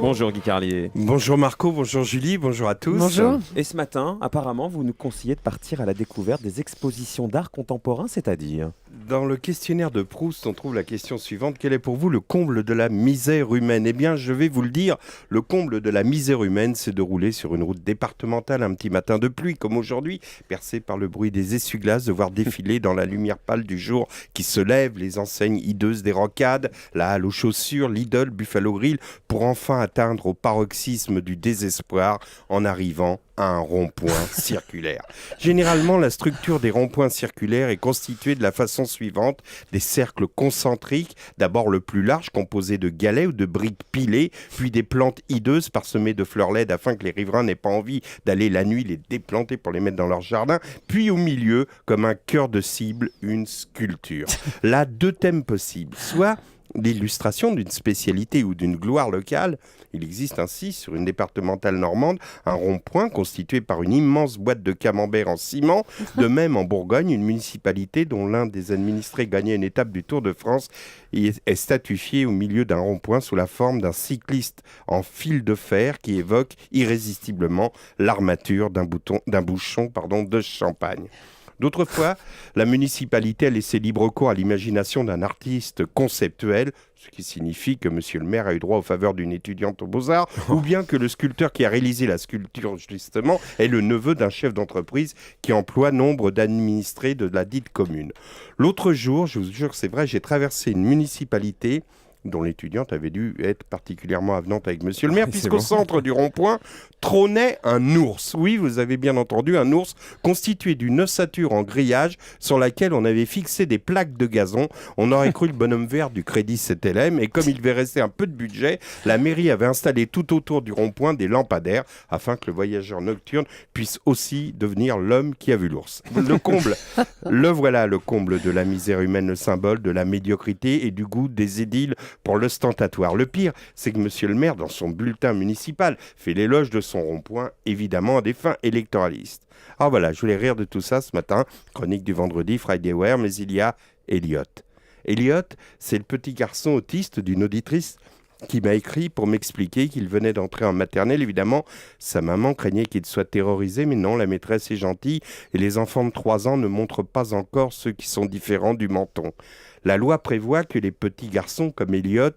Bonjour Guy Carlier. Bonjour Marco, bonjour Julie, bonjour à tous. Bonjour. Et ce matin, apparemment, vous nous conseillez de partir à la découverte des expositions d'art contemporain, c'est-à-dire? Dans le questionnaire de Proust, on trouve la question suivante. Quel est pour vous le comble de la misère humaine? Eh bien, je vais vous le dire, le comble de la misère humaine, c'est de rouler sur une route départementale un petit matin de pluie, comme aujourd'hui, percé par le bruit des essuie-glaces, de voir défiler dans la lumière pâle du jour qui se lève les enseignes hideuses des rocades, la halle aux chaussures, Lidl, Buffalo Grill, pour enfin atteindre au paroxysme du désespoir en arrivant à un rond-point circulaire. Généralement, la structure des ronds-points circulaires est constituée de la façon suivante: des cercles concentriques, d'abord le plus large, composé de galets ou de briques pilées, puis des plantes hideuses parsemées de fleurs laides afin que les riverains n'aient pas envie d'aller la nuit les déplanter pour les mettre dans leur jardin, puis au milieu, comme un cœur de cible, une sculpture. Là, deux thèmes possibles, soit l'illustration d'une spécialité ou d'une gloire locale. Il existe ainsi, sur une départementale normande, un rond-point constitué par une immense boîte de camembert en ciment. De même, en Bourgogne, une municipalité dont l'un des administrés gagnait une étape du Tour de France est statuifié au milieu d'un rond-point sous la forme d'un cycliste en fil de fer qui évoque irrésistiblement l'armature d'un bouchon de champagne. D'autres fois, la municipalité a laissé libre cours à l'imagination d'un artiste conceptuel, ce qui signifie que monsieur le maire a eu droit aux faveurs d'une étudiante aux Beaux-Arts, ou bien que le sculpteur qui a réalisé la sculpture, justement, est le neveu d'un chef d'entreprise qui emploie nombre d'administrés de la dite commune. L'autre jour, je vous jure que c'est vrai, j'ai traversé une municipalité dont l'étudiante avait dû être particulièrement avenante avec monsieur le maire, puisqu'au centre du rond-point trônait un ours. Oui, vous avez bien entendu, un ours constitué d'une ossature en grillage sur laquelle on avait fixé des plaques de gazon. On aurait cru le bonhomme vert du Crédit CTLM, et comme il devait rester un peu de budget, la mairie avait installé tout autour du rond-point des lampadaires afin que le voyageur nocturne puisse aussi devenir l'homme qui a vu l'ours. Le comble, le comble de la misère humaine, le symbole de la médiocrité et du goût des édiles pour l'ostentatoire. Le pire, c'est que monsieur le maire, dans son bulletin municipal, fait l'éloge de son rond-point, évidemment à des fins électoralistes. Alors voilà, je voulais rire de tout ça ce matin. Chronique du vendredi, Friday Wear, mais il y a Elliot. Elliot, c'est le petit garçon autiste d'une auditrice qui m'a écrit pour m'expliquer qu'il venait d'entrer en maternelle. Évidemment, sa maman craignait qu'il soit terrorisé, mais non, la maîtresse est gentille et les enfants de 3 ans ne montrent pas encore ceux qui sont différents du menton. La loi prévoit que les petits garçons comme Elliot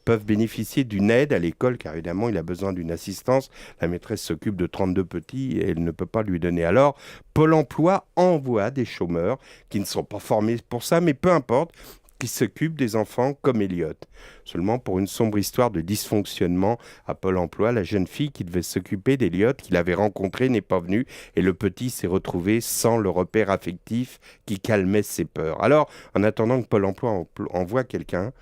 peuvent bénéficier d'une aide à l'école, car évidemment, il a besoin d'une assistance. La maîtresse s'occupe de 32 petits et elle ne peut pas lui donner. Alors, Pôle emploi envoie des chômeurs qui ne sont pas formés pour ça, mais peu importe, qui s'occupe des enfants comme Elliot. Seulement, pour une sombre histoire de dysfonctionnement à Pôle emploi, la jeune fille qui devait s'occuper d'Elliot, qu'il avait rencontré, n'est pas venue et le petit s'est retrouvé sans le repère affectif qui calmait ses peurs. Alors, en attendant que Pôle emploi envoie quelqu'un,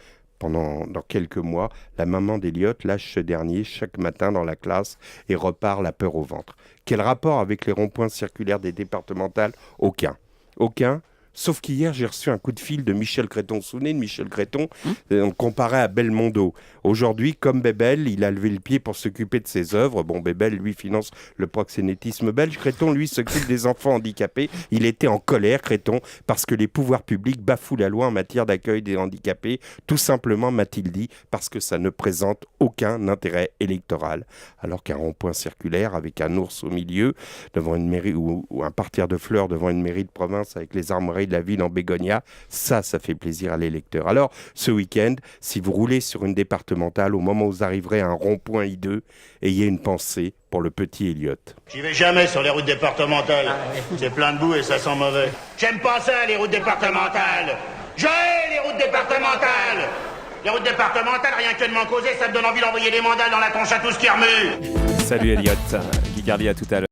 dans quelques mois, la maman d'Elliot lâche ce dernier chaque matin dans la classe et repart la peur au ventre. Quel rapport avec les ronds-points circulaires des départementales? Aucun. Aucun. Sauf qu'hier, j'ai reçu un coup de fil de Michel Creton. Vous vous souvenez de Michel Creton? On comparait à Belmondo. Aujourd'hui, comme Bébel, il a levé le pied pour s'occuper de ses œuvres. Bon, Bébel, lui, finance le proxénétisme belge. Creton, lui, s'occupe des enfants handicapés. Il était en colère, Creton, parce que les pouvoirs publics bafouent la loi en matière d'accueil des handicapés. Tout simplement, m'a-t-il dit, parce que ça ne présente aucun intérêt électoral. Alors qu'un rond-point circulaire avec un ours au milieu, devant une mairie, ou un parterre de fleurs devant une mairie de province avec les armoiries de la ville en bégonia, ça fait plaisir à l'électeur. Alors, ce week-end, si vous roulez sur une départementale, au moment où vous arriverez à un rond-point hideux, ayez une pensée pour le petit Elliot. J'y vais jamais sur les routes départementales. C'est plein de boue et ça sent mauvais. J'aime pas ça, les routes départementales. Je hais les routes départementales. Les routes départementales, rien que de m'en causer, ça me donne envie d'envoyer des mandales dans la tronche à tous qui remue. Salut Elliot, Guy Carlier, à tout à l'heure.